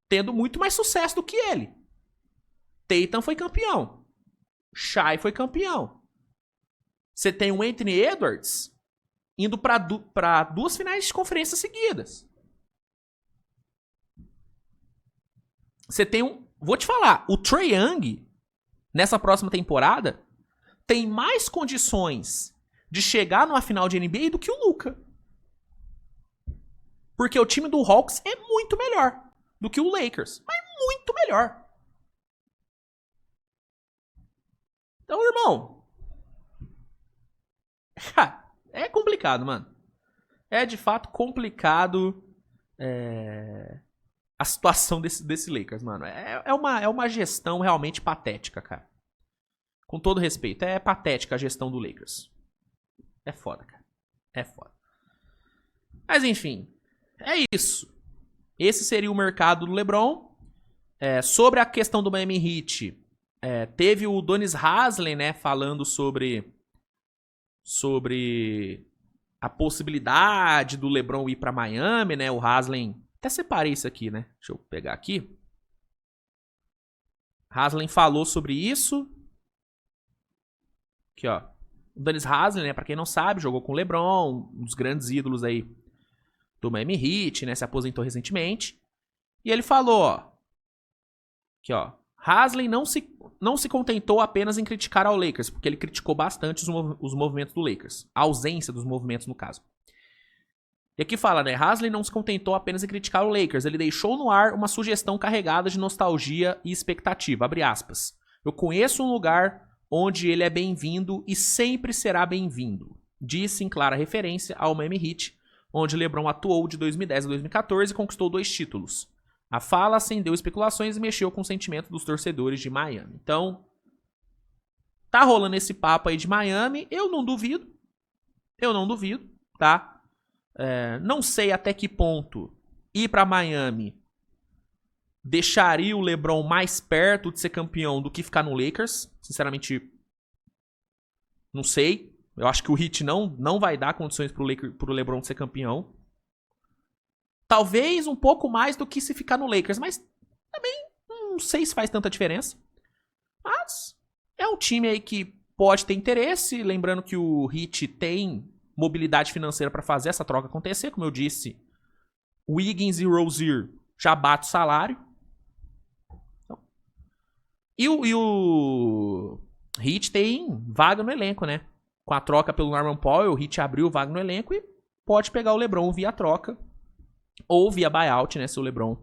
tendo muito mais sucesso do que ele. Tatum foi campeão. Shai foi campeão. Você tem o Anthony Edwards indo pra 2 finais de conferência seguidas. Você tem vou te falar, o Trae Young, nessa próxima temporada, tem mais condições de chegar numa final de NBA do que o Luka. Porque o time do Hawks é muito melhor do que o Lakers. Mas muito melhor. Então, irmão, é complicado, mano. É de fato complicado a situação desse Lakers, mano. É uma gestão realmente patética, cara. Com todo respeito, é patética a gestão do Lakers. É foda, cara. É foda. Mas enfim, é isso. Esse seria o mercado do LeBron. Sobre a questão do Miami Heat, teve o Donis Haslem, né, falando sobre a possibilidade do LeBron ir para Miami, né? O Haslem, até separei isso aqui, né? Deixa eu pegar aqui. Haslem falou sobre isso. Aqui, ó. O Donis Haslem, né, para quem não sabe, jogou com o LeBron, um dos grandes ídolos aí do Miami Heat, né? Se aposentou recentemente. E ele falou, ó. Aqui, ó. Haslem não se contentou apenas em criticar ao Lakers, porque ele criticou bastante os movimentos do Lakers. A ausência dos movimentos, no caso. E aqui fala, né? Haslem não se contentou apenas em criticar o Lakers. Ele deixou no ar uma sugestão carregada de nostalgia e expectativa. Abre aspas. Eu conheço um lugar onde ele é bem-vindo e sempre será bem-vindo. Disse em clara referência ao Miami Heat, onde LeBron atuou de 2010 a 2014 e conquistou 2 títulos. A fala acendeu especulações e mexeu com o sentimento dos torcedores de Miami. Então, tá rolando esse papo aí de Miami. Eu não duvido, tá? Não sei até que ponto ir pra Miami deixaria o LeBron mais perto de ser campeão do que ficar no Lakers. Sinceramente, não sei. Eu acho que o Heat não vai dar condições pro LeBron de ser campeão. Talvez um pouco mais do que se ficar no Lakers, mas também não sei se faz tanta diferença. Mas é um time aí que pode ter interesse, lembrando que o Heat tem mobilidade financeira para fazer essa troca acontecer, como eu disse, Wiggins e Rozier já batem o salário. Então, e o Heat tem vaga no elenco, né? Com a troca pelo Norman Powell, o Heat abriu vaga no elenco e pode pegar o LeBron via troca. Ou via buyout, né? Se o LeBron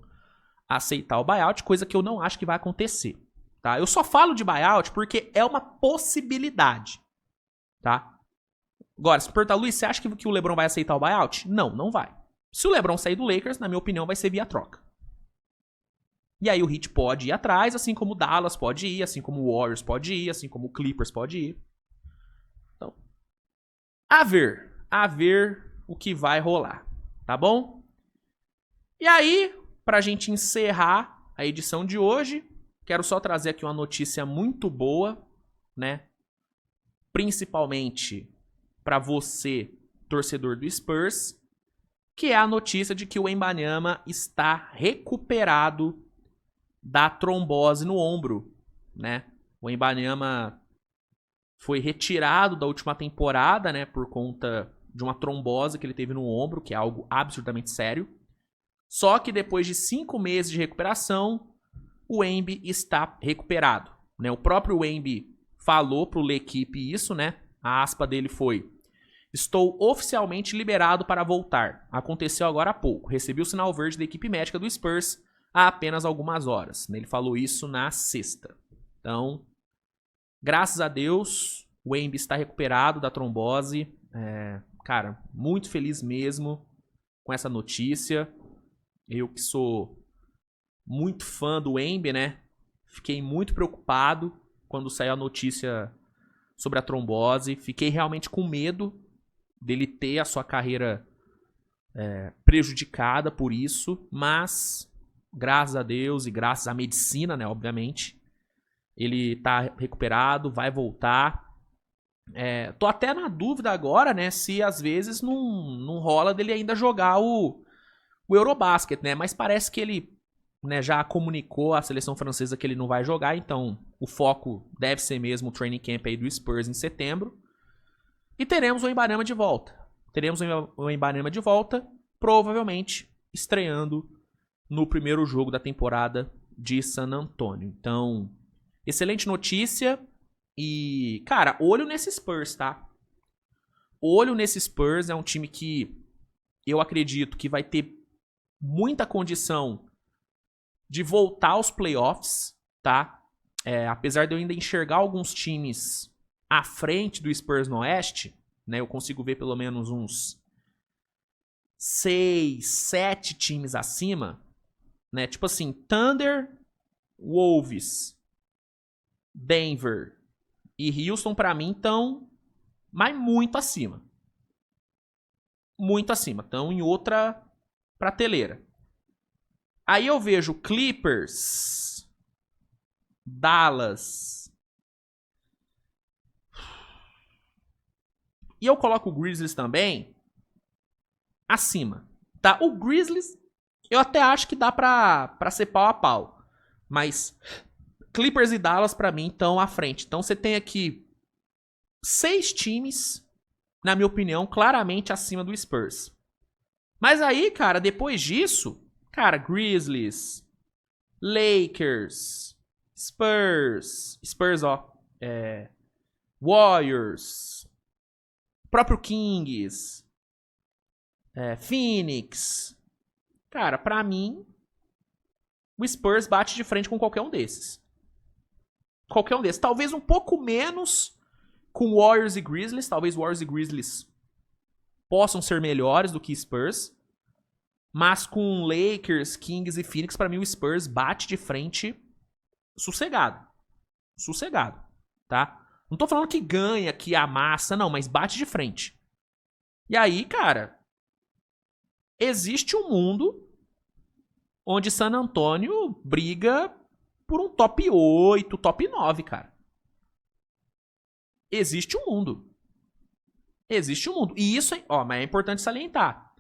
aceitar o buyout, coisa que eu não acho que vai acontecer, tá? Eu só falo de buyout porque é uma possibilidade, tá? Agora, se tu perguntar, Luiz, você acha que o LeBron vai aceitar o buyout? Não, não vai. Se o LeBron sair do Lakers, na minha opinião, vai ser via troca. E aí o Heat pode ir atrás, assim como o Dallas pode ir, assim como o Warriors pode ir, assim como o Clippers pode ir. Então, a ver o que vai rolar, tá bom? E aí, pra gente encerrar a edição de hoje, quero só trazer aqui uma notícia muito boa, né? Principalmente pra você, torcedor do Spurs, que é a notícia de que o Wembanyama está recuperado da trombose no ombro, né? O Wembanyama foi retirado da última temporada, né, por conta de uma trombose que ele teve no ombro, que é algo absurdamente sério. Só que depois de 5 meses de recuperação, o Wemby está recuperado, né? O próprio Wemby falou pro L'Equipe isso, né? A aspa dele foi: "Estou oficialmente liberado para voltar. Aconteceu agora há pouco. Recebi o sinal verde da equipe médica do Spurs há apenas algumas horas." Ele falou isso na sexta. Então, graças a Deus, o Wemby está recuperado da trombose. Cara, muito feliz mesmo com essa notícia. Eu que sou muito fã do Wemby, né? Fiquei muito preocupado quando saiu a notícia sobre a trombose. Fiquei realmente com medo dele ter a sua carreira prejudicada por isso, mas graças a Deus e graças à medicina, né, obviamente, ele tá recuperado, vai voltar. Tô até na dúvida agora, né, se às vezes não rola dele ainda jogar o Eurobasket, né, mas parece que ele, né, já comunicou à seleção francesa que ele não vai jogar, então o foco deve ser mesmo o training camp aí do Spurs em setembro. E teremos o Wembanyama de volta. Provavelmente estreando no primeiro jogo da temporada de San Antonio. Então, excelente notícia. E, cara, olho nesse Spurs, tá? Olho nesse Spurs, é um time que eu acredito que vai ter muita condição de voltar aos playoffs, tá? Apesar de eu ainda enxergar alguns times à frente do Spurs no Oeste, né? Eu consigo ver pelo menos uns 6, 7 times acima, né? Tipo assim, Thunder, Wolves, Denver e Houston pra mim estão, mas muito acima. Muito acima, estão em outra prateleira. Aí eu vejo Clippers, Dallas, e eu coloco o Grizzlies também acima, tá? O Grizzlies eu até acho que dá pra ser pau a pau, mas Clippers e Dallas pra mim estão à frente. Então você tem aqui 6 times, na minha opinião, claramente acima do Spurs. Mas aí, cara, depois disso, cara, Grizzlies, Lakers, Spurs, Warriors, próprio Kings, Phoenix. Cara, pra mim, o Spurs bate de frente com qualquer um desses. Qualquer um desses. Talvez um pouco menos com Warriors e Grizzlies. Talvez Warriors e Grizzlies possam ser melhores do que Spurs. Mas com Lakers, Kings e Phoenix, pra mim o Spurs bate de frente sossegado. Sossegado, tá? Não tô falando que ganha, que amassa, não, mas bate de frente. E aí, cara, existe um mundo onde San Antonio briga por um top 8, top 9, cara. Existe um mundo. Existe um mundo. E isso, mas é importante salientar.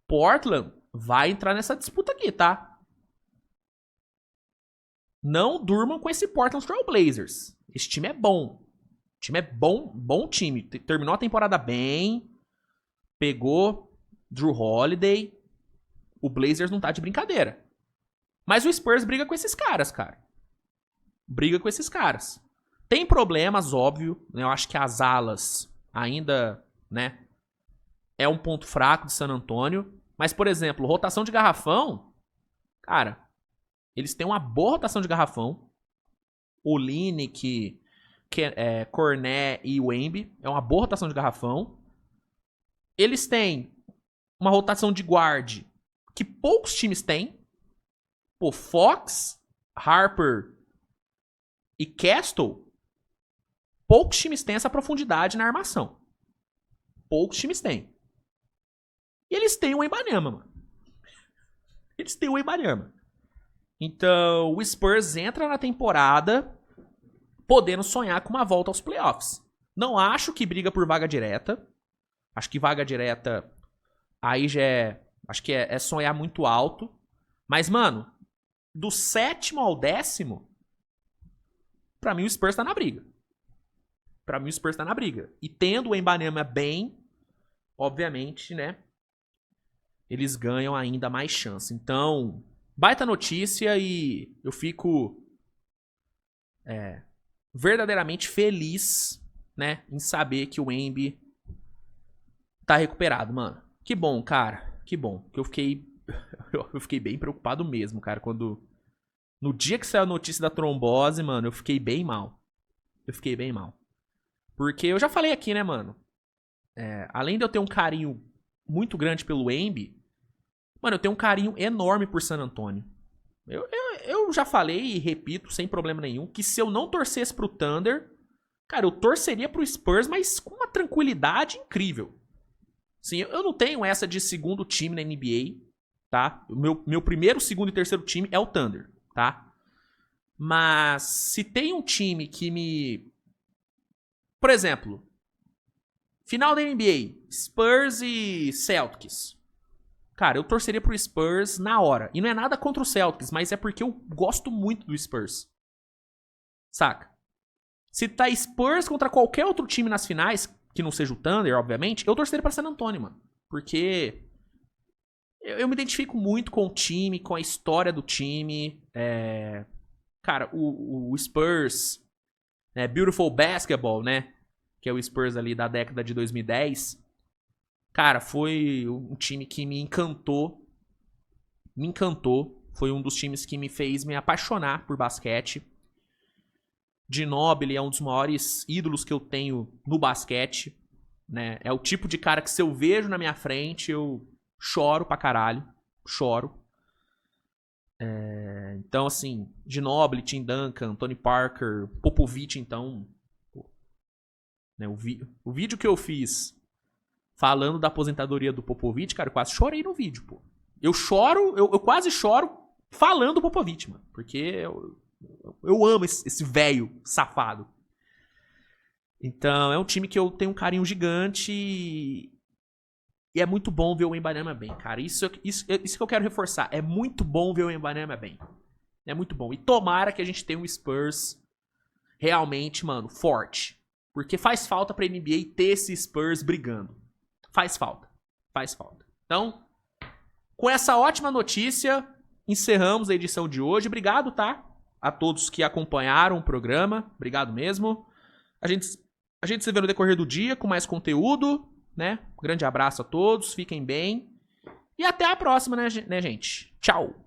Portland vai entrar nessa disputa aqui, tá? Não durmam com esse Portland Trail Blazers. Esse time é bom. O time é bom time. Terminou a temporada bem. Pegou Drew Holiday. O Blazers não tá de brincadeira. Mas o Spurs briga com esses caras, cara. Briga com esses caras. Tem problemas, óbvio. Eu acho que as alas ainda, né, é um ponto fraco de San Antonio. Mas, por exemplo, rotação de garrafão, cara, eles têm uma boa rotação de garrafão. Olynyk, Cornet e Wemby é uma boa rotação de garrafão. Eles têm uma rotação de guard que poucos times têm. Pô, Fox, Harper e Castle, poucos times têm essa profundidade na armação. Poucos times têm. E eles têm o Wembanyama, mano. Eles têm o Wembanyama. Então, o Spurs entra na temporada podendo sonhar com uma volta aos playoffs. Não acho que briga por vaga direta. Acho que vaga direta aí já é... Acho que é sonhar muito alto. Mas, mano, do 7º ao 10º, pra mim o Spurs tá na briga. Pra mim o Spurs tá na briga. E tendo o Wembanyama bem, obviamente, né, eles ganham ainda mais chance. Então, baita notícia e eu fico verdadeiramente feliz, né, em saber que o Wemby tá recuperado, mano. Que bom, cara. Que bom. Que eu fiquei bem preocupado mesmo, cara, quando... No dia que saiu a notícia da trombose, mano, eu fiquei bem mal. Porque eu já falei aqui, né, mano? Além de eu ter um carinho muito grande pelo Wemby, mano, eu tenho um carinho enorme por San Antonio. Eu já falei e repito, sem problema nenhum, que se eu não torcesse pro Thunder, cara, eu torceria pro Spurs, mas com uma tranquilidade incrível. Sim, eu não tenho essa de segundo time na NBA, tá? O meu primeiro, segundo e terceiro time é o Thunder, tá? Mas se tem um time que me... Por exemplo, final da NBA, Spurs e Celtics. Cara, eu torceria pro Spurs na hora. E não é nada contra o Celtics, mas é porque eu gosto muito do Spurs. Saca? Se tá Spurs contra qualquer outro time nas finais, que não seja o Thunder, obviamente, eu torceria pra San Antonio, mano. Porque eu me identifico muito com o time, com a história do time. Cara, o Spurs, né, Beautiful Basketball, né, que é o Spurs ali da década de 2010, cara, foi um time que me encantou. Foi um dos times que me fez me apaixonar por basquete. Ginobili é um dos maiores ídolos que eu tenho no basquete, né? É o tipo de cara que se eu vejo na minha frente, eu choro pra caralho. Choro. Então, assim, Ginobili, Tim Duncan, Tony Parker, Popovich, então... Pô, né, o vídeo que eu fiz falando da aposentadoria do Popovich, cara, eu quase chorei no vídeo, pô. Eu quase choro falando do Popovich, mano. Porque eu amo esse velho safado. Então, é um time que eu tenho um carinho gigante e é muito bom ver o Wembanyama bem, cara. Isso que eu quero reforçar. É muito bom ver o Wembanyama bem. É muito bom. E tomara que a gente tenha um Spurs realmente, mano, forte. Porque faz falta pra NBA ter esse Spurs brigando. Faz falta. Então, com essa ótima notícia, encerramos a edição de hoje. Obrigado, tá? A todos que acompanharam o programa. Obrigado mesmo. A gente se vê no decorrer do dia com mais conteúdo, né? Grande abraço a todos, fiquem bem. E até a próxima, né, gente? Tchau!